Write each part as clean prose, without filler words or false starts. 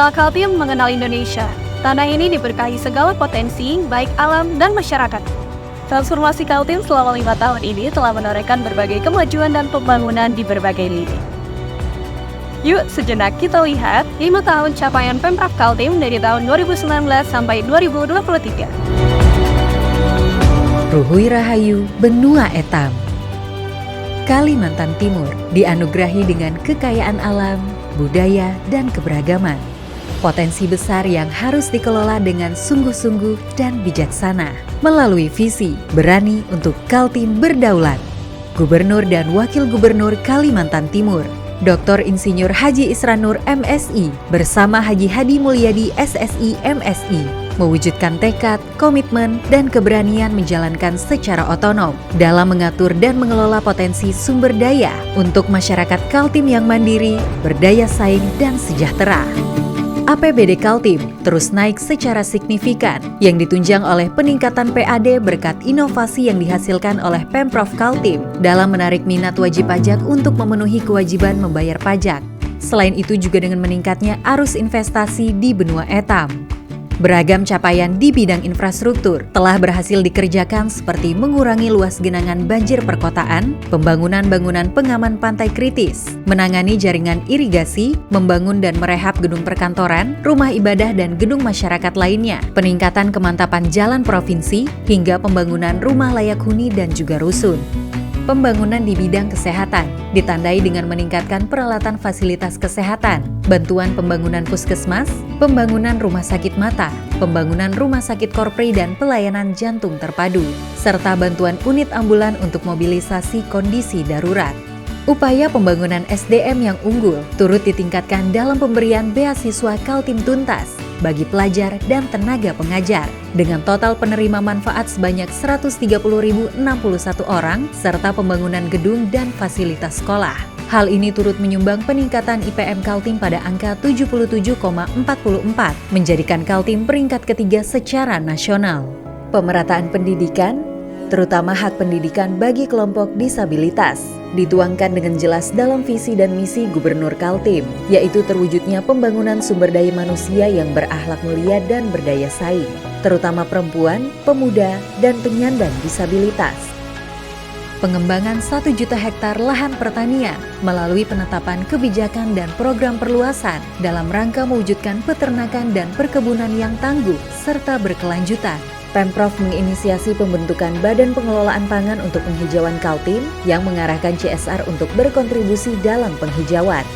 Lokal Kaltim mengenal Indonesia. Tanah ini diberkahi segala potensi, baik alam dan masyarakat. Transformasi Kaltim selama 5 tahun ini telah menorehkan berbagai kemajuan dan pembangunan di berbagai lini. Yuk sejenak kita lihat 5 tahun capaian Pemprov Kaltim dari tahun 2019 sampai 2023. Ruhui Rahayu, Benua Etam. Kalimantan Timur dianugerahi dengan kekayaan alam, budaya, dan keberagaman. Potensi besar yang harus dikelola dengan sungguh-sungguh dan bijaksana. Melalui visi berani untuk Kaltim berdaulat. Gubernur dan Wakil Gubernur Kalimantan Timur, Dr. Insinyur Haji Isranur MSI bersama Haji Hadi Mulyadi SSI MSI mewujudkan tekad, komitmen, dan keberanian menjalankan secara otonom dalam mengatur dan mengelola potensi sumber daya untuk masyarakat Kaltim yang mandiri, berdaya saing, dan sejahtera. APBD Kaltim terus naik secara signifikan yang ditunjang oleh peningkatan PAD berkat inovasi yang dihasilkan oleh Pemprov Kaltim dalam menarik minat wajib pajak untuk memenuhi kewajiban membayar pajak. Selain itu juga dengan meningkatnya arus investasi di benua etam. Beragam capaian di bidang infrastruktur telah berhasil dikerjakan seperti mengurangi luas genangan banjir perkotaan, pembangunan bangunan pengaman pantai kritis, menangani jaringan irigasi, membangun dan merehab gedung perkantoran, rumah ibadah dan gedung masyarakat lainnya, peningkatan kemantapan jalan provinsi, hingga pembangunan rumah layak huni dan juga rusun. Pembangunan di bidang kesehatan ditandai dengan meningkatkan peralatan fasilitas kesehatan, bantuan pembangunan puskesmas, pembangunan rumah sakit mata, pembangunan rumah sakit korpri dan pelayanan jantung terpadu, serta bantuan unit ambulan untuk mobilisasi kondisi darurat. Upaya pembangunan SDM yang unggul turut ditingkatkan dalam pemberian beasiswa Kaltim Tuntas bagi pelajar dan tenaga pengajar dengan total penerima manfaat sebanyak 130.061 orang serta pembangunan gedung dan fasilitas sekolah. Hal ini turut menyumbang peningkatan IPM Kaltim pada angka 77,44 menjadikan Kaltim peringkat ketiga secara nasional. Pemerataan pendidikan, terutama hak pendidikan bagi kelompok disabilitas, dituangkan dengan jelas dalam visi dan misi Gubernur Kaltim, yaitu terwujudnya pembangunan sumber daya manusia yang berakhlak mulia dan berdaya saing, terutama perempuan, pemuda, dan penyandang disabilitas. Pengembangan 1 juta hektar lahan pertanian melalui penetapan kebijakan dan program perluasan dalam rangka mewujudkan peternakan dan perkebunan yang tangguh serta berkelanjutan. Pemprov menginisiasi pembentukan Badan Pengelolaan Pangan untuk Penghijauan Kaltim yang mengarahkan CSR untuk berkontribusi dalam penghijauan.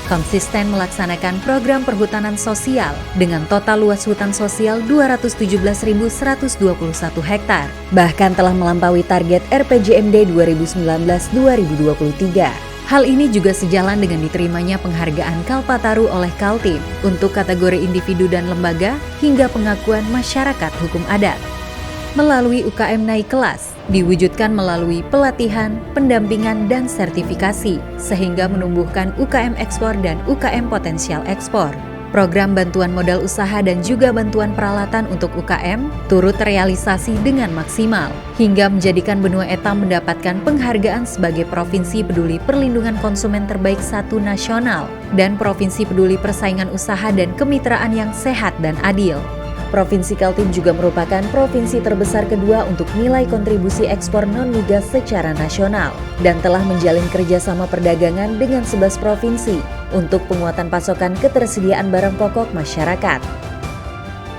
Konsisten melaksanakan program perhutanan sosial dengan total luas hutan sosial 217.121 hektar, bahkan telah melampaui target RPJMD 2019-2023. Hal ini juga sejalan dengan diterimanya penghargaan Kalpataru oleh Kaltim untuk kategori individu dan lembaga hingga pengakuan masyarakat hukum adat. Melalui UKM naik kelas, diwujudkan melalui pelatihan, pendampingan, dan sertifikasi, sehingga menumbuhkan UKM ekspor dan UKM potensial ekspor. Program bantuan modal usaha dan juga bantuan peralatan untuk UKM turut terrealisasi dengan maksimal, hingga menjadikan benua etam mendapatkan penghargaan sebagai Provinsi Peduli Perlindungan Konsumen Terbaik 1 Nasional dan Provinsi Peduli Persaingan Usaha dan Kemitraan yang Sehat dan Adil. Provinsi Kaltim juga merupakan provinsi terbesar kedua untuk nilai kontribusi ekspor non-migas secara nasional dan telah menjalin kerjasama perdagangan dengan 11 provinsi untuk penguatan pasokan ketersediaan barang pokok masyarakat.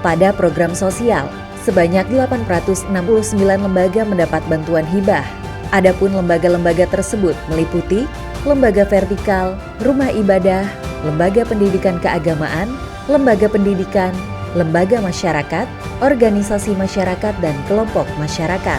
Pada program sosial, sebanyak 869 lembaga mendapat bantuan hibah. Adapun lembaga-lembaga tersebut meliputi lembaga vertikal, rumah ibadah, lembaga pendidikan keagamaan, lembaga pendidikan, lembaga masyarakat, organisasi masyarakat, dan kelompok masyarakat.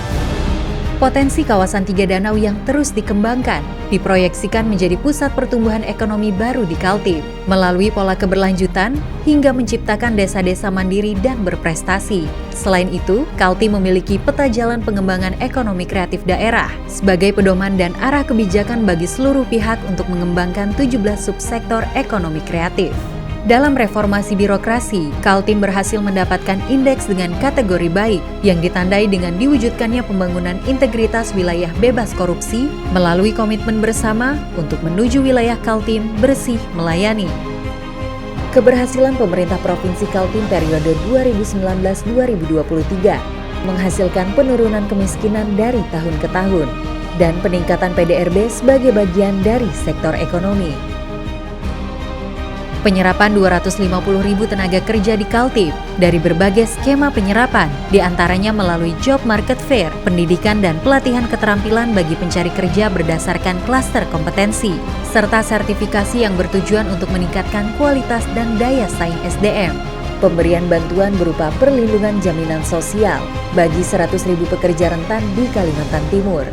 Potensi kawasan Tiga Danau yang terus dikembangkan diproyeksikan menjadi pusat pertumbuhan ekonomi baru di Kaltim melalui pola keberlanjutan hingga menciptakan desa-desa mandiri dan berprestasi. Selain itu, Kaltim memiliki peta jalan pengembangan ekonomi kreatif daerah sebagai pedoman dan arah kebijakan bagi seluruh pihak untuk mengembangkan 17 subsektor ekonomi kreatif. Dalam reformasi birokrasi, Kaltim berhasil mendapatkan indeks dengan kategori baik yang ditandai dengan diwujudkannya pembangunan integritas wilayah bebas korupsi melalui komitmen bersama untuk menuju wilayah Kaltim bersih melayani. Keberhasilan pemerintah Provinsi Kaltim periode 2019-2023 menghasilkan penurunan kemiskinan dari tahun ke tahun dan peningkatan PDRB sebagai bagian dari sektor ekonomi. Penyerapan 250.000 tenaga kerja di Kaltim dari berbagai skema penyerapan, diantaranya melalui job market fair, pendidikan dan pelatihan keterampilan bagi pencari kerja berdasarkan klaster kompetensi, serta sertifikasi yang bertujuan untuk meningkatkan kualitas dan daya saing SDM. Pemberian bantuan berupa perlindungan jaminan sosial bagi 100.000 pekerja rentan di Kalimantan Timur.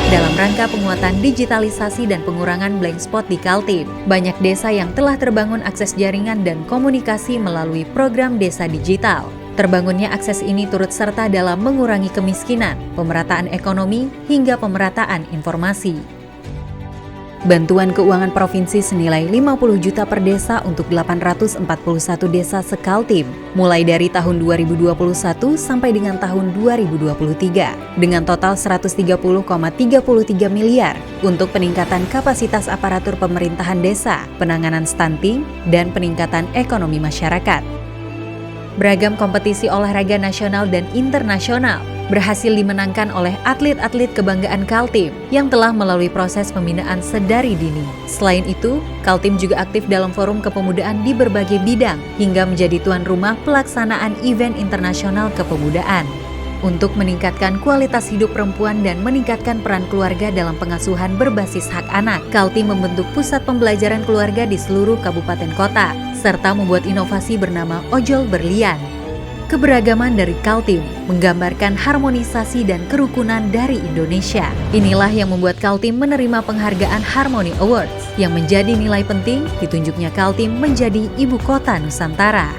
Dalam rangka penguatan digitalisasi dan pengurangan blank spot di Kaltim, banyak desa yang telah terbangun akses jaringan dan komunikasi melalui program desa digital. Terbangunnya akses ini turut serta dalam mengurangi kemiskinan, pemerataan ekonomi, hingga pemerataan informasi. Bantuan keuangan provinsi senilai 50 juta per desa untuk 841 desa se-Kaltim, mulai dari tahun 2021 sampai dengan tahun 2023, dengan total 130,33 miliar untuk peningkatan kapasitas aparatur pemerintahan desa, penanganan stunting, dan peningkatan ekonomi masyarakat. Beragam kompetisi olahraga nasional dan internasional berhasil dimenangkan oleh atlet-atlet kebanggaan Kaltim yang telah melalui proses pembinaan sedari dini. Selain itu, Kaltim juga aktif dalam forum kepemudaan di berbagai bidang hingga menjadi tuan rumah pelaksanaan event internasional kepemudaan. Untuk meningkatkan kualitas hidup perempuan dan meningkatkan peran keluarga dalam pengasuhan berbasis hak anak, Kaltim membentuk pusat pembelajaran keluarga di seluruh kabupaten kota, serta membuat inovasi bernama Ojol Berlian. Keberagaman dari Kaltim menggambarkan harmonisasi dan kerukunan dari Indonesia. Inilah yang membuat Kaltim menerima penghargaan Harmony Awards yang menjadi nilai penting ditunjuknya Kaltim menjadi ibu kota Nusantara.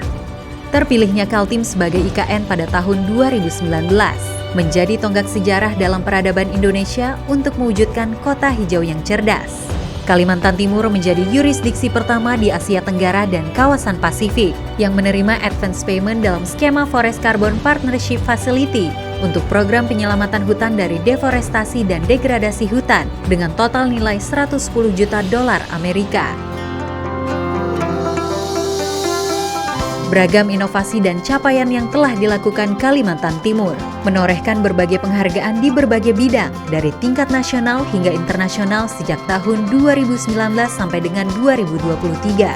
Terpilihnya Kaltim sebagai IKN pada tahun 2019 menjadi tonggak sejarah dalam peradaban Indonesia untuk mewujudkan kota hijau yang cerdas. Kalimantan Timur menjadi yurisdiksi pertama di Asia Tenggara dan kawasan Pasifik yang menerima advance payment dalam skema Forest Carbon Partnership Facility untuk program penyelamatan hutan dari deforestasi dan degradasi hutan dengan total nilai 110 juta dolar Amerika. Beragam inovasi dan capaian yang telah dilakukan Kalimantan Timur menorehkan berbagai penghargaan di berbagai bidang dari tingkat nasional hingga internasional sejak tahun 2019 sampai dengan 2023.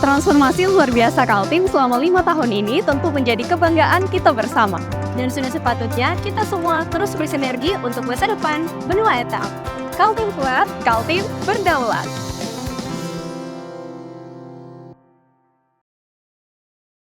Transformasi luar biasa Kaltim selama 5 tahun ini tentu menjadi kebanggaan kita bersama. Dan sudah sepatutnya kita semua terus bersinergi untuk masa depan benua Eta. Kaltim kuat, Kaltim berdaulat.